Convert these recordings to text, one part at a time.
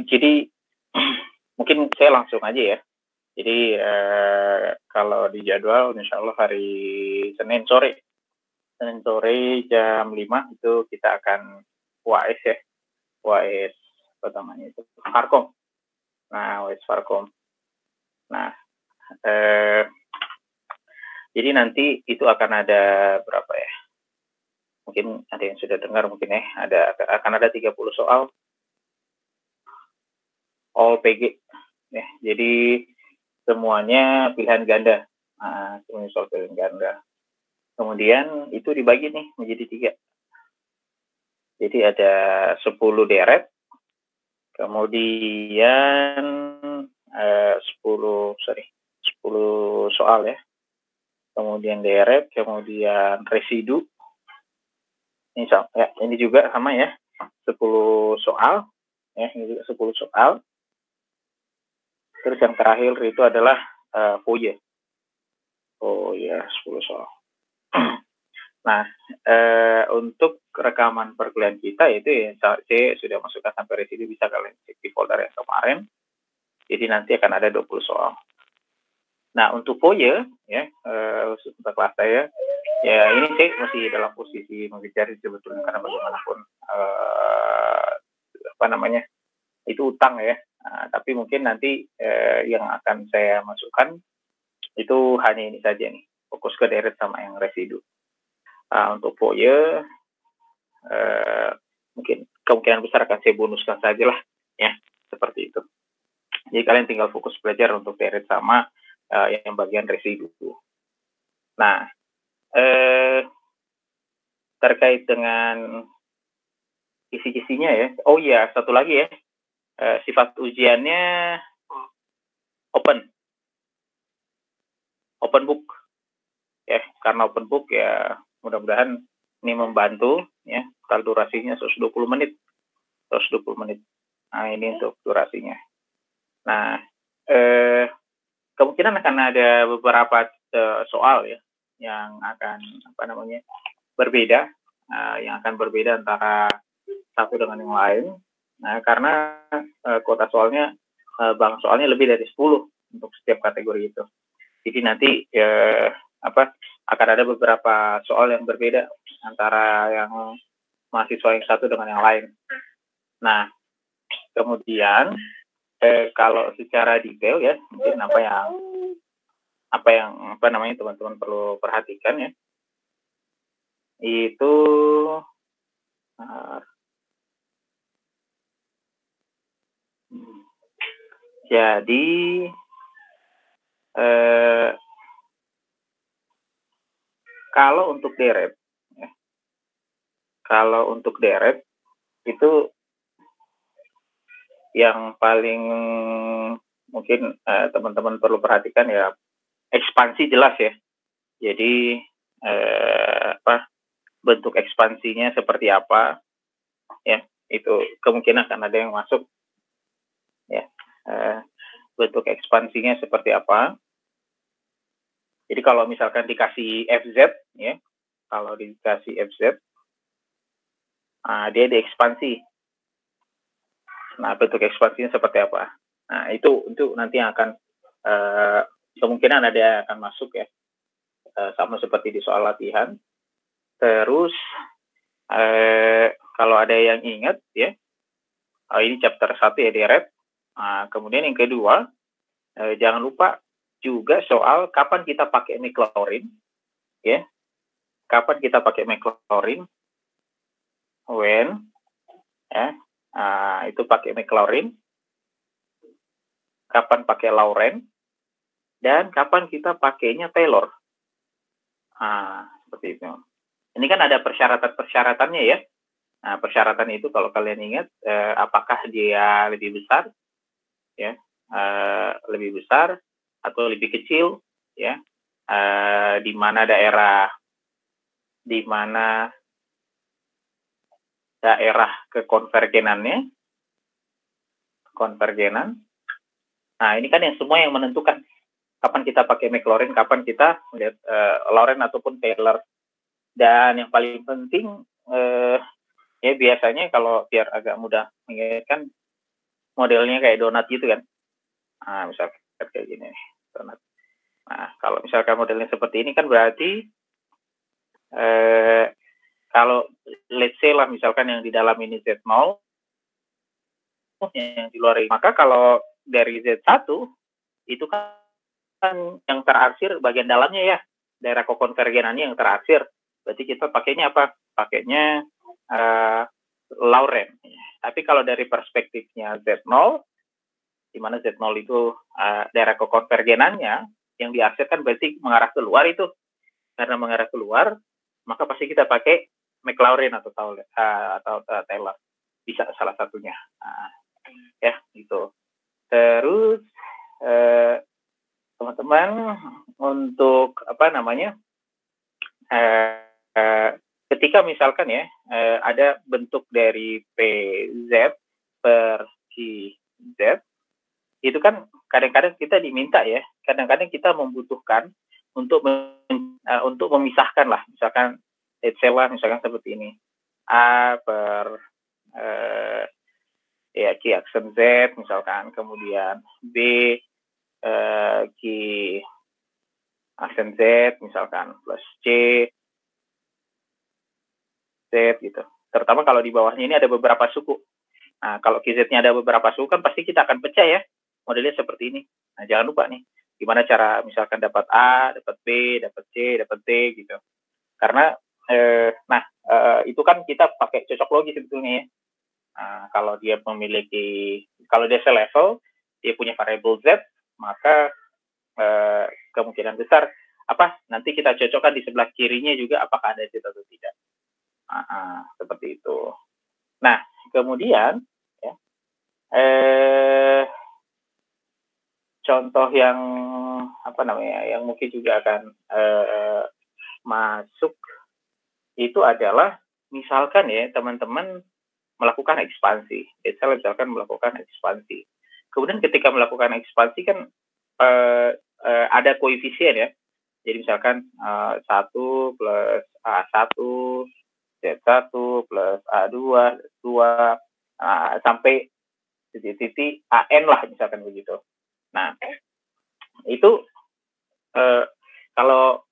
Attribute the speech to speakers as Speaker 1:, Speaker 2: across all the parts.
Speaker 1: Jadi mungkin saya langsung aja ya. Jadi kalau di jadwal insya Allah hari Senin sore jam 5 itu kita akan UAS ya. UAS apa namanya itu? Farkom. Nah, UAS Farkom. Nah, jadi nanti itu akan ada berapa ya? Mungkin ada yang sudah dengar mungkin ya, akan ada 30 soal all PG ya. Jadi semuanya pilihan ganda. Nah, semuanya soal pilihan ganda. Kemudian itu dibagi nih menjadi 3. Jadi ada 10 deret. Kemudian 10 soal ya. Kemudian deret, kemudian residu. Ini juga sama ya. 10 soal ya, ini juga 10 soal. Terus yang terakhir itu adalah foye. Oh ya, 10 soal. Nah, untuk rekaman perkuliahan kita itu ya, saya sudah masukkan sampai residu, bisa kalian cek di folder yang kemarin. Jadi nanti akan ada 20 soal. Nah, untuk foye ya, khusus untuk kelas saya, ya ini saya masih dalam posisi mengejar sebetulnya, karena bagaimanapun itu utang ya. Tapi mungkin nanti yang akan saya masukkan itu hanya ini saja nih, fokus ke deret sama yang residu. Untuk foye mungkin kemungkinan besar akan saya bonuskan saja lah ya, seperti itu. Jadi kalian tinggal fokus belajar untuk deret sama yang bagian residu. Nah, terkait dengan isi-isinya ya. Oh iya, satu lagi ya. Sifat ujiannya open book ya. Karena open book ya, mudah-mudahan ini membantu ya. Kalau durasinya 120 menit. Nah, ini untuk durasinya. Nah, kemungkinan akan ada beberapa soal ya yang akan berbeda, yang akan berbeda antara satu dengan yang lain. Nah, karena kuota soalnya, bank soalnya lebih dari 10 untuk setiap kategori itu. Jadi nanti akan ada beberapa soal yang berbeda antara yang mahasiswa yang satu dengan yang lain. Nah, kemudian kalau secara detail ya, mungkin apa yang teman-teman perlu perhatikan ya, itu jadi kalau untuk deret itu yang paling mungkin teman-teman perlu perhatikan ya, ekspansi jelas ya. Jadi bentuk ekspansinya seperti apa ya, itu kemungkinan akan ada yang masuk ya. Bentuk ekspansinya seperti apa. Jadi kalau misalkan dikasih FZ ya, dia diekspansi. Nah, bentuk ekspansinya seperti apa? Nah, itu nanti yang akan kemungkinan ada yang akan masuk ya, sama seperti di soal latihan. Terus kalau ada yang ingat ya, ini chapter 1 ya, deret. Kemudian yang kedua, jangan lupa juga soal kapan kita pakai McLaurin ya. Kapan kita pakai McLaurin? When ya. Itu pakai McLaurin. Kapan pakai Lauren? Dan kapan kita pakainya Taylor? Seperti itu. Ini kan ada persyaratannya ya. Nah, persyaratan itu kalau kalian ingat, apakah dia lebih besar ya, lebih besar atau lebih kecil ya, di mana daerah kekonvergenan. Nah, ini kan yang semua yang menentukan kapan kita pakai McLaurin, kapan kita melihat Lauren ataupun Taylor. Dan yang paling penting ya, biasanya kalau biar agak mudah mengingatkan, modelnya kayak donat gitu kan. Nah, misalkan kayak gini nih, donat. Nah, kalau misalkan modelnya seperti ini kan berarti kalau let's say lah misalkan yang di dalam ini Z0, yang di luar ini. Maka kalau dari Z1 itu kan yang terarsir bagian dalamnya ya, daerah kokonvergenannya yang terarsir. Berarti kita pakainya apa? Pakainya Laurent. Tapi kalau dari perspektifnya Z0, di mana Z0 itu daerah kekonvergenannya yang diarsirkan berarti mengarah keluar itu. Karena mengarah keluar, maka pasti kita pakai Maclaurin atau Taylor. Bisa salah satunya. Ya, gitu. Terus teman-teman untuk apa namanya? Ketika misalkan ya ada bentuk dari PZ per QZ, itu kan kadang-kadang kita diminta ya, kadang-kadang kita membutuhkan untuk memisahkan lah, misalkan misalkan seperti ini, A per ya Q aksen Z misalkan, kemudian B Q aksen Z misalkan, plus C Z gitu. Terutama kalau di bawahnya ini ada beberapa suku. Nah, kalau QZ-nya ada beberapa suku kan pasti kita akan pecah ya. Modelnya seperti ini. Nah, jangan lupa nih, gimana cara misalkan dapat A, dapat B, dapat C, dapat D gitu. Karena itu kan kita pakai cocok logi sebetulnya ya. Kalau dia selevel, dia punya variabel Z, maka kemungkinan besar nanti kita cocokkan di sebelah kirinya juga apakah ada Z atau tidak. Seperti itu. Nah, kemudian ya, contoh yang yang mungkin juga akan masuk itu adalah misalkan ya teman-teman melakukan ekspansi. Misalkan melakukan ekspansi. Kemudian ketika melakukan ekspansi kan ada koefisien ya. Jadi misalkan 1 plus A1 Z1 plus A2 sampai titik-titik AN lah misalkan begitu. Nah, itu kalau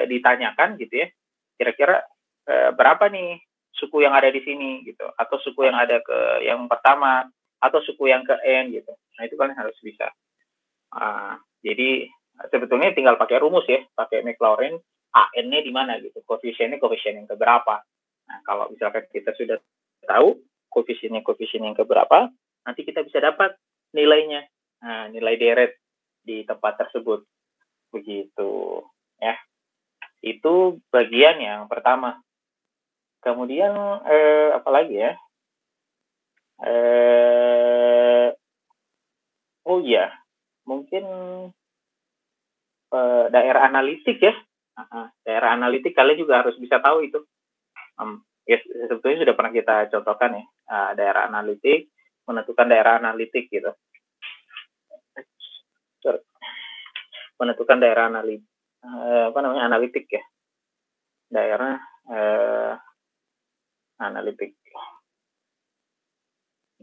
Speaker 1: ditanyakan gitu ya, kira-kira berapa nih suku yang ada di sini gitu, atau suku yang ada ke yang pertama, atau suku yang ke N gitu. Nah, itu kan harus bisa. Jadi sebetulnya tinggal pakai rumus ya, pakai Maclaurin, AN-nya di mana gitu, koefisiennya koefisien yang keberapa. Nah, kalau misalkan kita sudah tahu koefisien yang keberapa, nanti kita bisa dapat nilainya, nilai deret di tempat tersebut. Begitu ya. Itu bagian yang pertama. Kemudian apa lagi ya? Oh iya, mungkin daerah analitik ya. Daerah analitik kalian juga harus bisa tahu itu. Ya, sebetulnya sudah pernah kita contohkan ya. Daerah analitik, menentukan daerah analitik gitu. Menentukan daerah analitik ya. Daerah analitik.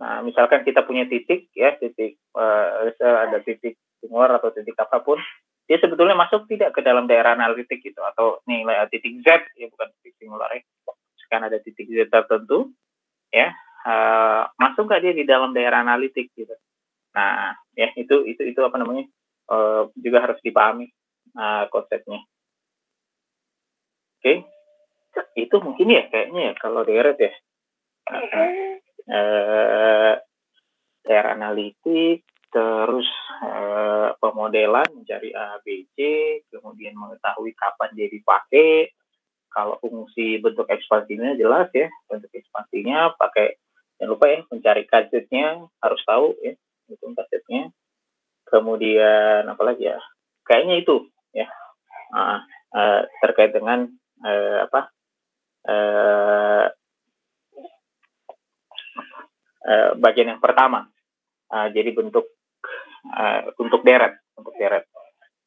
Speaker 1: Nah, misalkan kita punya titik ya, ada titik singular atau titik apapun, dia sebetulnya masuk tidak ke dalam daerah analitik gitu, atau nilai titik Z ya, bukan titik singular ya. Sekarang ada titik Z tertentu ya, masuk nggak dia di dalam daerah analitik gitu. Nah, ya itu juga harus dipahami konsepnya. Oke. Itu mungkin ya kayaknya ya kalau deret ya. Daerah analitik, terus pemodelan mencari A, B, C, kemudian mengetahui kapan dia dipakai. Kalau fungsi bentuk ekspansinya jelas ya, bentuk ekspansinya pakai, jangan lupa ya, mencari KZ-nya harus tahu ya, hitung KZ-nya. Kemudian apalagi ya, kayaknya itu ya, terkait dengan bagian yang pertama. Jadi bentuk deret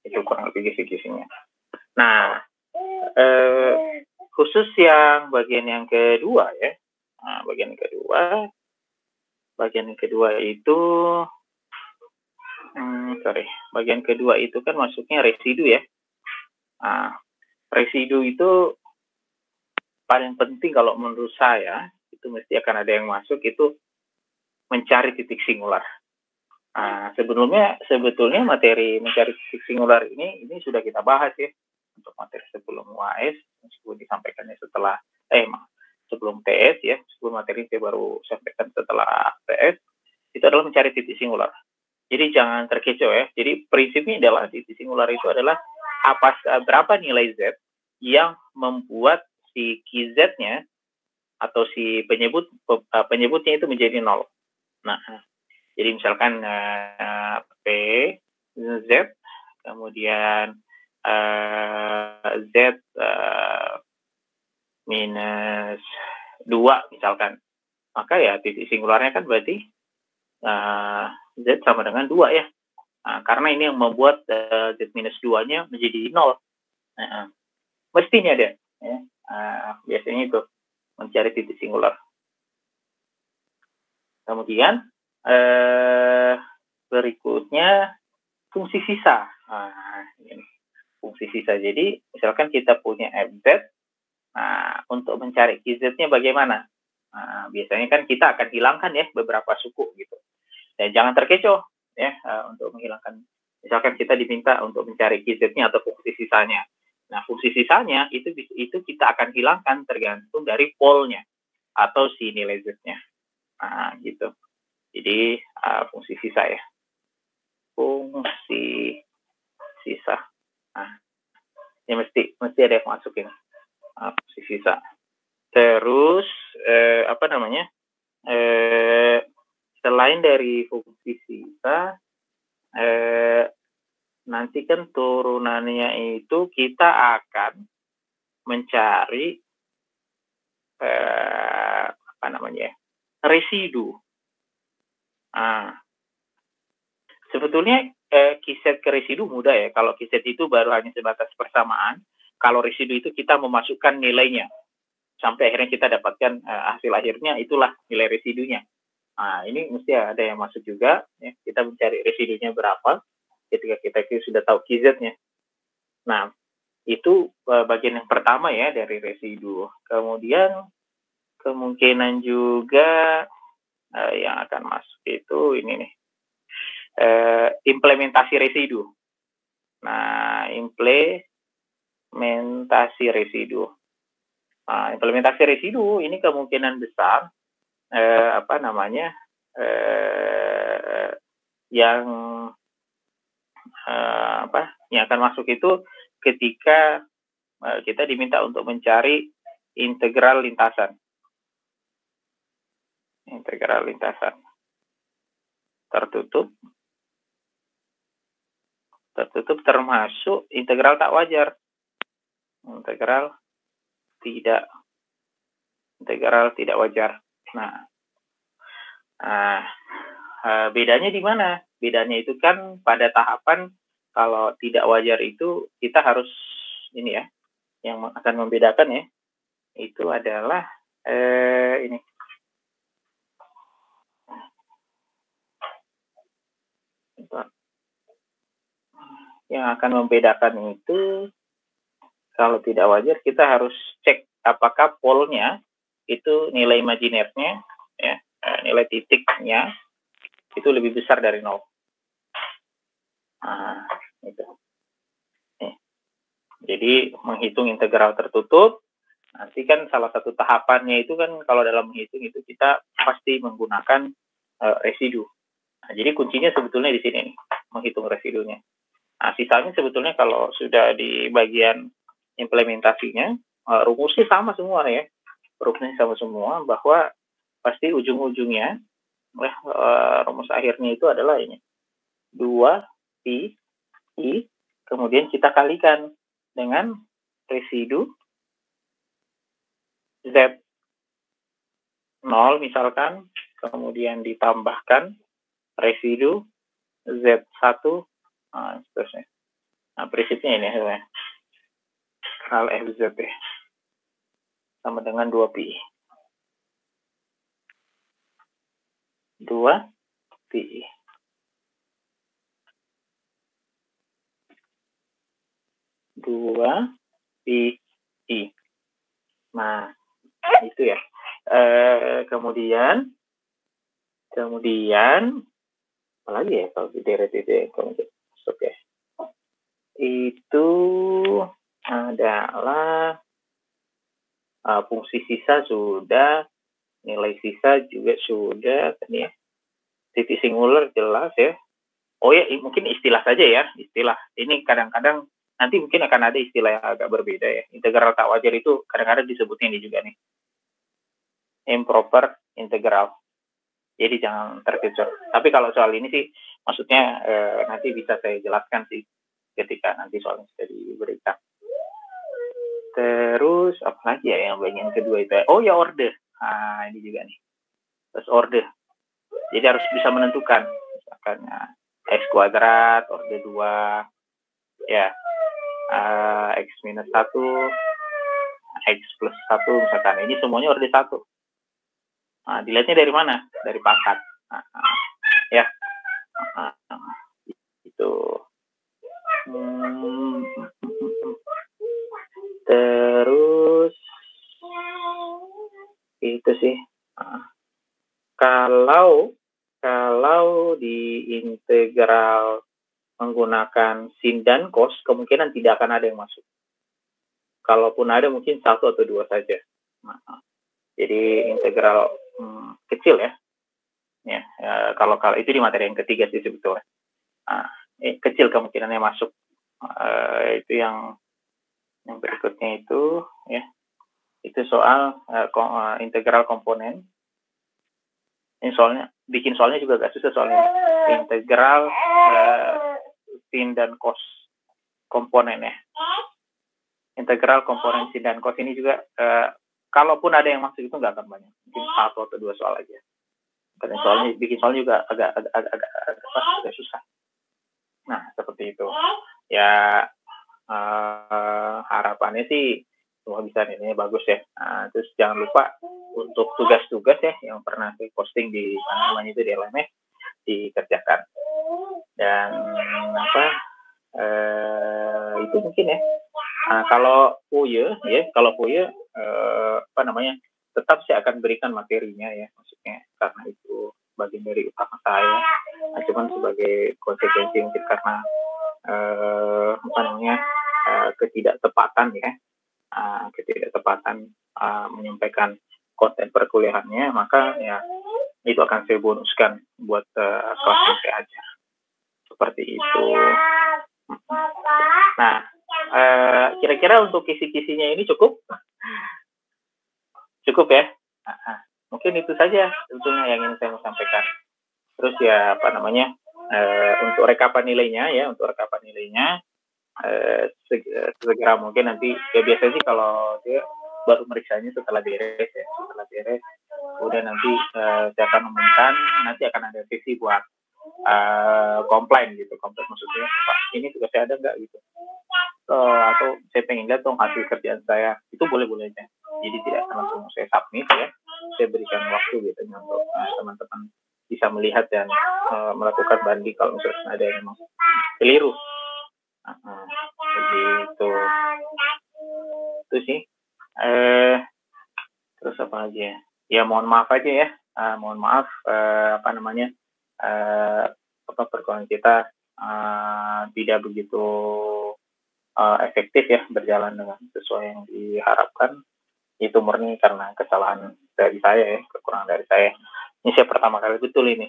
Speaker 1: itu kurang lebih kisi-kisinya. Nah, khusus yang bagian yang kedua ya, bagian kedua bagian kedua itu bagian kedua itu kan masuknya residu ya. Nah, residu itu paling penting kalau menurut saya, itu mesti akan ada yang masuk itu mencari titik singular. Nah, sebetulnya materi mencari titik singular ini sudah kita bahas ya untuk materi sebelum UAS, meskipun disampaikannya setelah sebelum TS ya, sebelum materi saya baru sampaikan setelah TS, itu adalah mencari titik singular. Jadi jangan terkecoh ya. Jadi prinsipnya adalah titik singular itu adalah berapa nilai Z yang membuat si QZ-nya atau si penyebutnya itu menjadi 0. Nah, jadi misalkan P, Z, kemudian Z minus 2 misalkan. Maka ya titik singularnya kan berarti Z sama dengan 2 ya. Nah, karena ini yang membuat Z minus 2-nya menjadi 0. Mestinya deh. Ya. Biasanya itu mencari titik singular. Kemudian berikutnya fungsi sisa. Ini fungsi sisa. Jadi misalkan kita punya FZ, untuk mencari QZ-nya bagaimana? Biasanya kan kita akan hilangkan ya beberapa suku gitu. Dan jangan terkecoh ya untuk menghilangkan. Misalkan kita diminta untuk mencari QZ-nya atau fungsi sisanya. Nah, fungsi sisanya itu kita akan hilangkan tergantung dari polnya atau si nilai Z-nya. Gitu. Jadi fungsi sisa ya. Fungsi sisa. Ya mesti ada yang masukin fungsi sisa. Terus selain dari fungsi sisa, nanti kan turunannya itu kita akan mencari residu. Sebetulnya QZ ke residu mudah ya. Kalau QZ itu baru hanya sebatas persamaan. Kalau residu itu kita memasukkan nilainya. Sampai akhirnya kita dapatkan hasil akhirnya itulah nilai residunya. Ini mesti ada yang masuk juga. Ya. Kita mencari residunya berapa ketika kita sudah tahu QZ-nya. Nah, itu bagian yang pertama ya dari residu. Kemudian kemungkinan juga yang akan masuk itu ini nih. Implementasi residu. Nah, implementasi residu. Implementasi residu ini kemungkinan besar yang akan masuk itu ketika kita diminta untuk mencari integral lintasan. Integral lintasan tertutup termasuk integral tak wajar. Integral tidak wajar. Nah, bedanya di mana? Bedanya itu kan pada tahapan kalau tidak wajar itu kita harus ini ya, yang akan membedakan ya, itu adalah ini. Yang akan membedakan itu kalau tidak wajar kita harus cek apakah polnya itu nilai imajinernya ya, nilai titiknya itu lebih besar dari 0. Itu. Jadi menghitung integral tertutup, nanti kan salah satu tahapannya itu kan kalau dalam menghitung itu kita pasti menggunakan residu. Jadi kuncinya sebetulnya di sini nih, menghitung residunya. Sisanya sebetulnya kalau sudah di bagian implementasinya, rumusnya sama semua ya. Rumusnya sama semua bahwa pasti ujung-ujungnya rumus akhirnya itu adalah ini. 2pi I kemudian kita kalikan dengan residu Z 0 misalkan, kemudian ditambahkan residu Z1 seterusnya. Prinsipnya ini ya. Hal FZ ya. Sama dengan 2pi. 2pi. Nah, itu ya. Kemudian apa lagi ya kalau di deret itu ya, masuk ya. Itu adalah fungsi sisa sudah, nilai sisa juga sudah tadi ya. Titik singular jelas ya. Oh ya, mungkin istilah saja ya, istilah. Ini kadang-kadang nanti mungkin akan ada istilah yang agak berbeda ya. Integral tak wajar itu kadang-kadang disebutnya ini juga nih. Improper integral. Jadi jangan terkecoh. Tapi kalau soal ini sih, maksudnya nanti bisa saya jelaskan sih ketika nanti soalnya sudah diberikan. Terus apa lagi ya yang bagian kedua itu? Oh ya, order. Nah ini juga nih. Terus order. Jadi harus bisa menentukan. Misalkan x kuadrat, order 2, ya, x minus 1, x plus 1, misalkan. Ini semuanya order 1. Nah, dilihatnya dari mana? Dari pangkat. Ya. Itu. Terus itu sih. Kalau di integral menggunakan sin dan cos, kemungkinan tidak akan ada yang masuk. Kalaupun ada, mungkin 1 atau 2 saja. Jadi integral kecil ya. Kalau itu di materi yang ketiga sih sebetulnya. Kecil kemungkinannya masuk. Itu yang berikutnya itu ya. Itu soal integral komponen. Ini bikin soalnya juga agak susah soalnya. Integral sin dan cos komponen ya. Integral komponen sin dan cos ini juga kalaupun ada yang masuk itu nggak akan banyak. Mungkin 1 atau 2 soal aja. Karena bikin soalnya juga agak susah. Nah, seperti itu. Ya, harapannya sih semua bisa nilainya bagus ya. Terus jangan lupa untuk tugas-tugas ya yang pernah saya posting di itu di LMS dikerjakan. Dan itu mungkin ya. Kalau PUYE tetap saya akan berikan materinya ya, maksudnya karena itu bagian dari usaha saya. Cuman sebagai konsekuensi mungkin karena ketidaktepatan ya, menyampaikan konten perkuliahannya, maka ya itu akan saya bonuskan buat kelas yang saya ajar. Seperti itu. Nah, kira-kira untuk kisi-kisinya ini cukup ya. Mungkin itu saja sebetulnya yang ingin saya sampaikan. Terus ya untuk rekapan nilainya segera mungkin nanti ya, biasanya sih kalau dia baru meriksanya setelah beres ya, kemudian nanti saya akan umumkan, nanti akan ada sesi buat komplain maksudnya, Pak ini tugas saya ada nggak gitu, atau saya pengen lihat dong hasil kerjaan saya, itu boleh aja. Jadi tidak langsung saya submit ya, saya berikan waktu gitu untuk teman-teman bisa melihat dan melakukan banding kalau misalnya ada yang memang keliru. Begitu. Itu sih. Terus apa lagi ya? Ya mohon maaf aja ya. Mohon maaf perkuliahan kita tidak begitu efektif ya, berjalan dengan sesuai yang diharapkan. Itu murni karena kesalahan dari saya ya, kekurangan dari saya. Ini saya pertama kali betul ini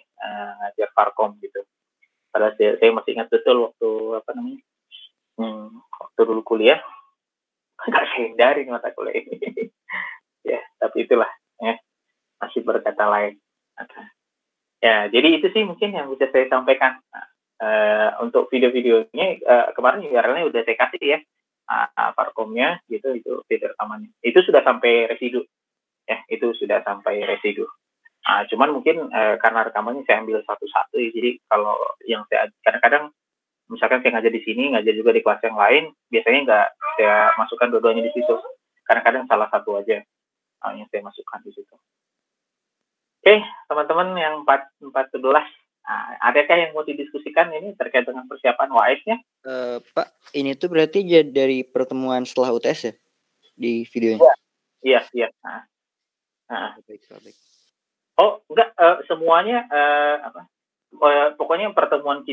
Speaker 1: ngajar Farkom gitu. Padahal saya masih ingat betul waktu waktu dulu kuliah nggak saya hindari mata kuliah ini. Ya, tapi itulah ya, masih berkata lain. Ya, jadi itu sih mungkin yang bisa saya sampaikan. Untuk video-videonya kemarin URL-nya udah saya kasih ya, Farkomnya gitu, itu video rekamannya. Itu sudah sampai residu ya, itu sudah sampai residu. Cuman mungkin karena rekamannya saya ambil satu-satu ya, jadi kalau yang saya kadang-kadang misalkan saya ngajar di sini, ngajar juga di kelas yang lain, biasanya nggak saya masukkan dua-duanya di situ. Kadang-kadang salah satu aja yang saya masukkan di situ. Oke, teman-teman yang 411, adakah yang mau didiskusikan ini terkait dengan persiapan UAS-nya?
Speaker 2: Pak, ini tuh berarti dari pertemuan setelah UTS ya di videonya?
Speaker 1: Iya.
Speaker 2: Baik.
Speaker 1: Oh, enggak, semuanya pokoknya pertemuan kita